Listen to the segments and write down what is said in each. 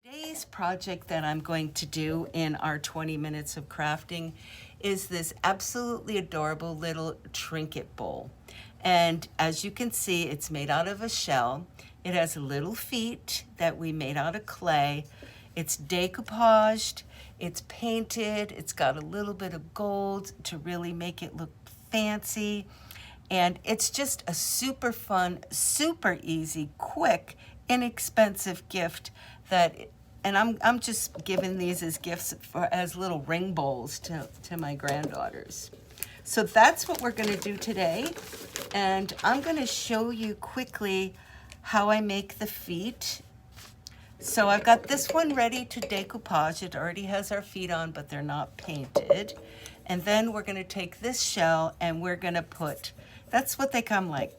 Today's project that I'm going to do in our 20 minutes of crafting is this absolutely adorable little trinket bowl. And as you can see, it's made out of a shell. It has little feet that we made out of clay. It's decoupaged, it's painted, it's got a little bit of gold to really make it look fancy. And it's just a super fun, super easy, quick, inexpensive gift and I'm just giving these as gifts as little ring bowls to my granddaughters. So that's what we're gonna do today. And I'm gonna show you quickly how I make the feet. So I've got this one ready to decoupage. It already has our feet on, but they're not painted. And then we're gonna take this shell and we're gonna put, that's what they come like.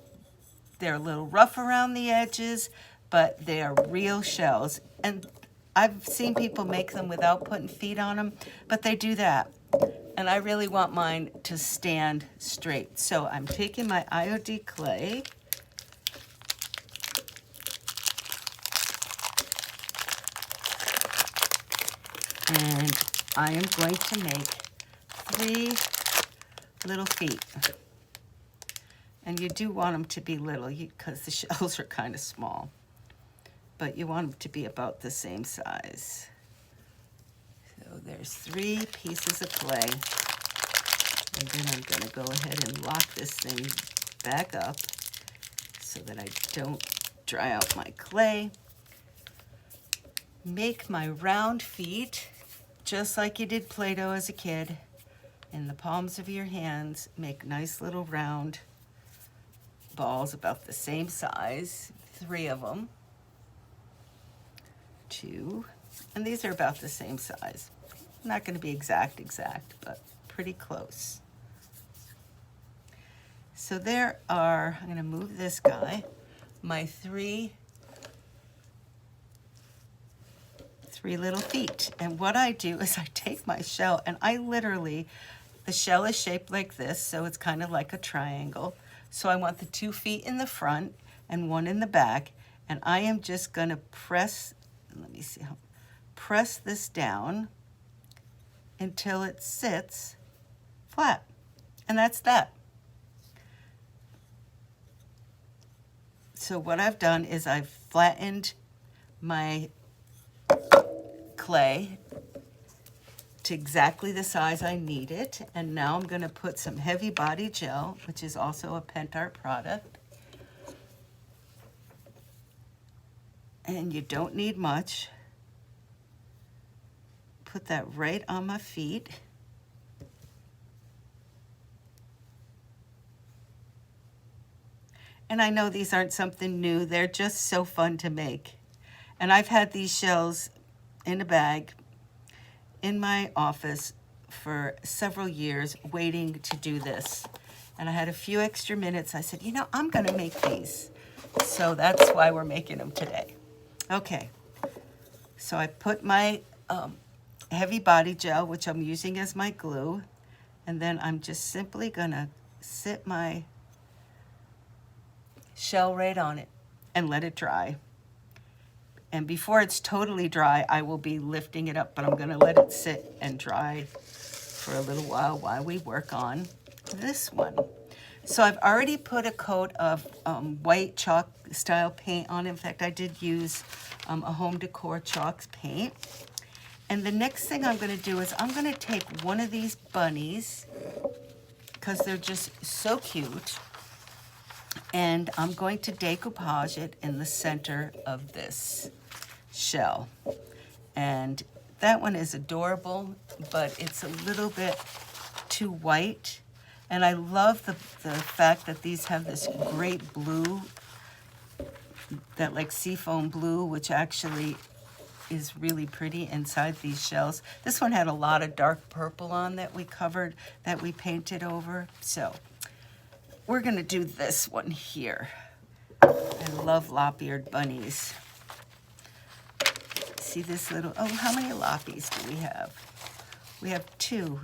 They're a little rough around the edges, but they are real shells. And I've seen people make them without putting feet on them, but they do that. And I really want mine to stand straight. So I'm taking my IOD clay. And I am going to make 3 little feet. And you do want them to be little because the shells are kind of small. But you want them to be about the same size. So there's 3 pieces of clay. And then I'm going to go ahead and lock this thing back up so that I don't dry out my clay. Make my round feet just like you did Play-Doh as a kid. In the palms of your hands, make nice little round balls about the same size, 3 of them. 2, and these are about the same size. Not going to be exact, but pretty close. So there are, I'm going to move this guy, my 3 little feet. And what I do is I take my shell and I literally, the shell is shaped like this, so it's kind of like a triangle. So I want the 2 feet in the front and 1 in the back, and I am just going to press, let me see, press this down until it sits flat. And that's that. So what I've done is I've flattened my clay to exactly the size I need it. And now I'm going to put some heavy body gel, which is also a Pentart product. And you don't need much. Put that right on my feet. And I know these aren't something new. They're just so fun to make. And I've had these shells in a bag in my office for several years waiting to do this. And I had a few extra minutes. I said, you know, I'm going to make these. So that's why we're making them today. Okay, so I put my heavy body gel, which I'm using as my glue, and then I'm just simply gonna sit my shell right on it and let it dry. And before it's totally dry, I will be lifting it up, but I'm gonna let it sit and dry for a little while we work on this one. So I've already put a coat of white chalk style paint on. In fact, I did use a home decor chalk paint. And the next thing I'm going to do is I'm going to take one of these bunnies, because they're just so cute, and I'm going to decoupage it in the center of this shell. And that one is adorable, but it's a little bit too white. And I love the fact that these have this great blue, that like seafoam blue, which actually is really pretty inside these shells. This one had a lot of dark purple on that we covered, that we painted over. So we're gonna do this one here. I love lop-eared bunnies. See this little, oh, how many loppies do we have? We have 2.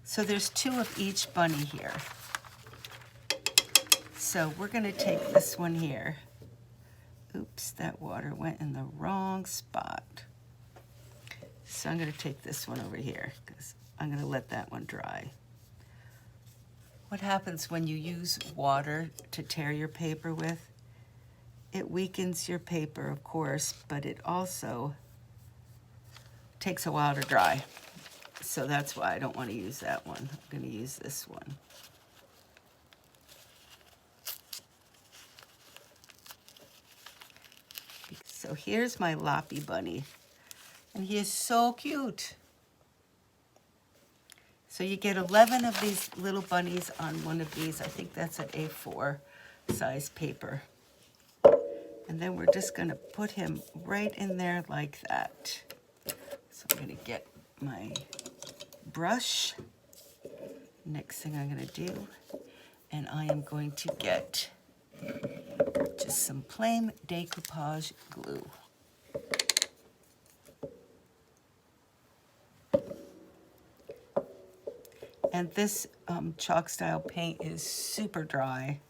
So there's 2 of each bunny here. So we're gonna take this one here. Oops, that water went in the wrong spot. So I'm going to take this one over here because I'm going to let that one dry. What happens when you use water to tear your paper with? It weakens your paper, of course, but it also takes a while to dry. So that's why I don't want to use that one. I'm going to use this one. So here's my Loppy bunny, and he is so cute. So you get 11 of these little bunnies on one of these. I think that's an A4 size paper. And then we're just going to put him right in there like that. So I'm going to get my brush. Next thing I'm going to do, and I am going to get just some plain decoupage glue. And this chalk style paint is super dry.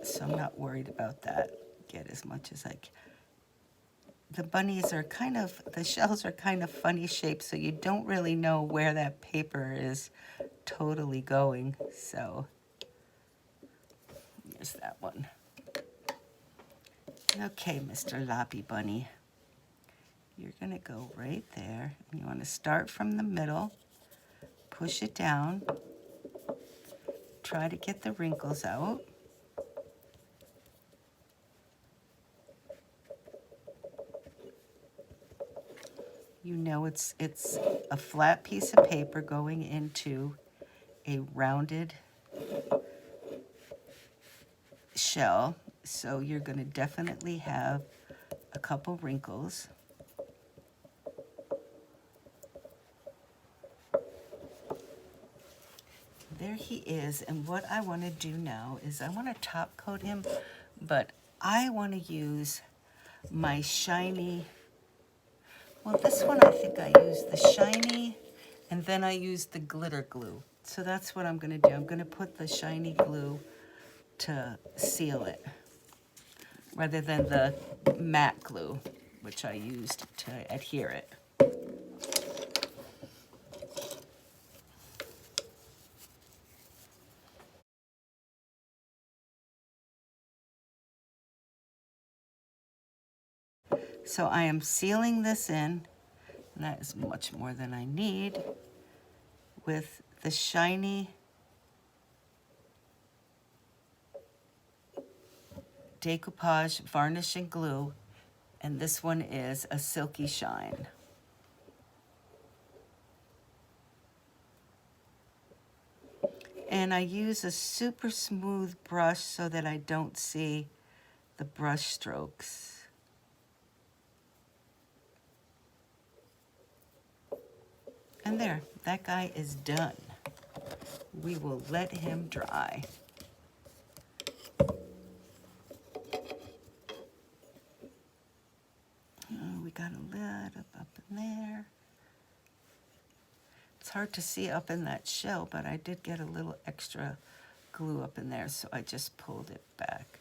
So I'm not worried about that. Get as much as I can. The bunnies are kind of, the shells are kind of funny shaped, so you don't really know where that paper is totally going. So here's that one. Okay, Mr. Loppy Bunny. You're gonna go right there. You wanna start from the middle, push it down, try to get the wrinkles out. You know it's a flat piece of paper going into a rounded shell, so you're going to definitely have a couple wrinkles. There he is, and what I want to do now is I want to top coat him, but I want to use my shiny. Well, this one I think I used the shiny, and then I used the glitter glue. So that's what I'm going to do. I'm going to put the shiny glue to seal it, rather than the matte glue, which I used to adhere it. So I am sealing this in, and that is much more than I need, with the shiny Decoupage varnishing glue, and this one is a Silky Shine. And I use a super smooth brush so that I don't see the brush strokes. And there, that guy is done. We will let him dry. Oh, we got a lot up in there. It's hard to see up in that shell, but I did get a little extra glue up in there, so I just pulled it back.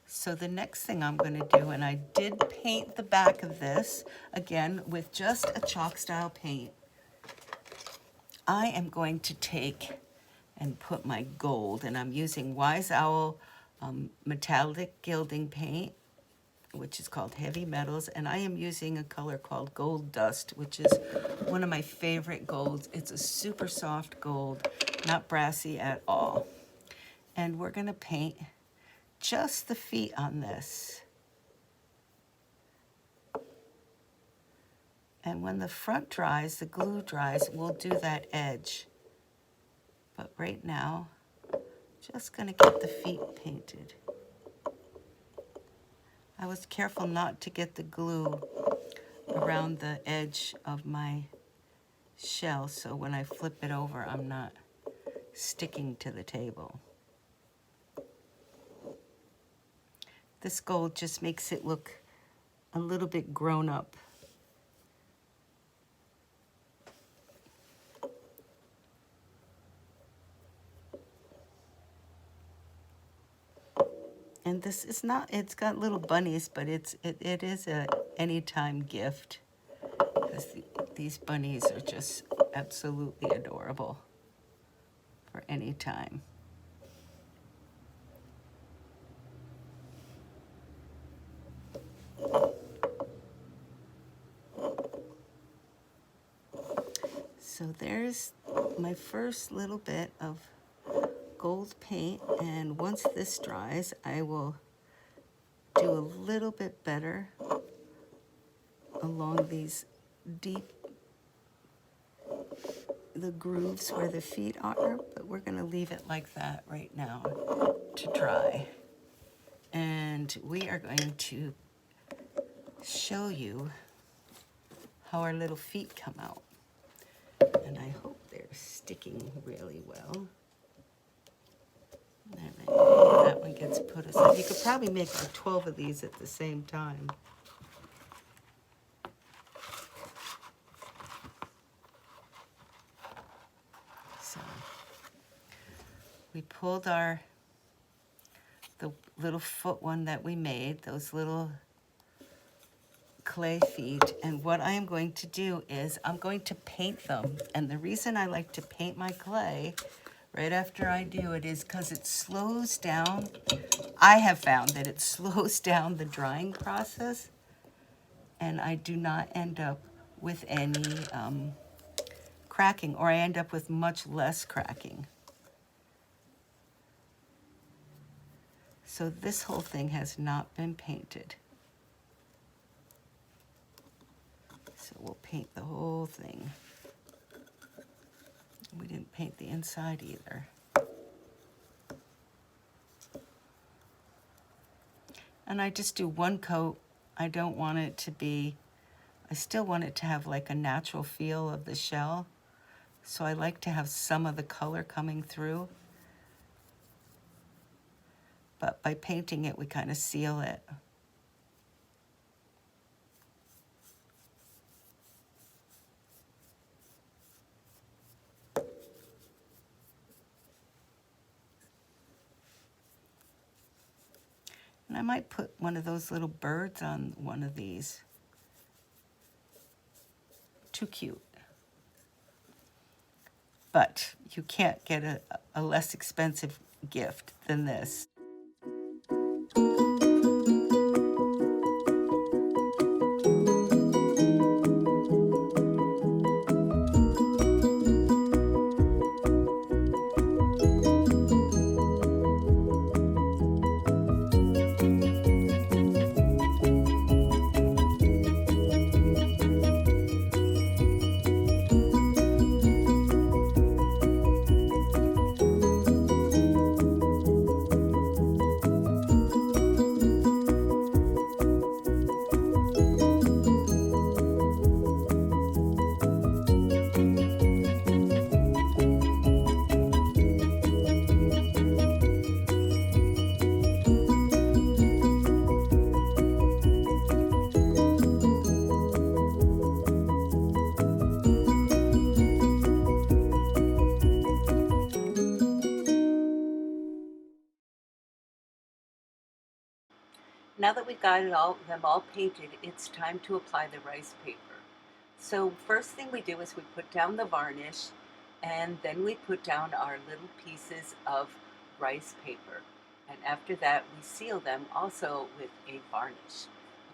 So the next thing I'm going to do, and I did paint the back of this, again, with just a chalk style paint. I am going to take and put my gold, and I'm using Wise Owl metallic gilding paint, which is called Heavy Metals, and I am using a color called Gold Dust, which is one of my favorite golds. It's a super soft gold, not brassy at all. And we're going to paint just the feet on this. And when the front dries, the glue dries, we'll do that edge. But right now, just going to get the feet painted. I was careful not to get the glue around the edge of my shell, so when I flip it over, I'm not sticking to the table. This gold just makes it look a little bit grown up. And this is not, it's got little bunnies, but it is a anytime gift, because these bunnies are just absolutely adorable for any time. So there's my first little bit of gold paint, and once this dries, I will do a little bit better along these deep, the grooves where the feet are, but we're gonna leave it like that right now to dry. And we are going to show you how our little feet come out. And I hope they're sticking really well. That one gets put aside. You could probably make like 12 of these at the same time. So we pulled the little foot one that we made, those little clay feet, and what I am going to do is I'm going to paint them. And the reason I like to paint my clay right after I do it is because it slows down. I have found that it slows down the drying process, and I do not end up with any cracking, or I end up with much less cracking. So this whole thing has not been painted. So we'll paint the whole thing. We didn't paint the inside either. And I just do one coat. I don't want it to be, I still want it to have like a natural feel of the shell. So I like to have some of the color coming through. But by painting it, we kind of seal it. And I might put one of those little birds on one of these. Too cute. But you can't get a less expensive gift than this. Now that we've got them all painted, it's time to apply the rice paper. So first thing we do is we put down the varnish, and then we put down our little pieces of rice paper. And after that, we seal them also with a varnish.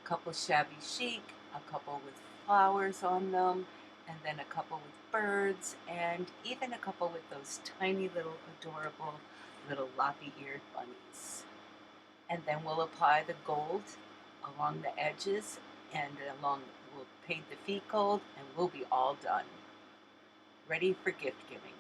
A couple shabby chic, a couple with flowers on them, and then a couple with birds, and even a couple with those tiny little adorable little loppy-eared bunnies. And then we'll apply the gold along the edges, and we'll paint the feet gold, and we'll be all done. Ready for gift giving.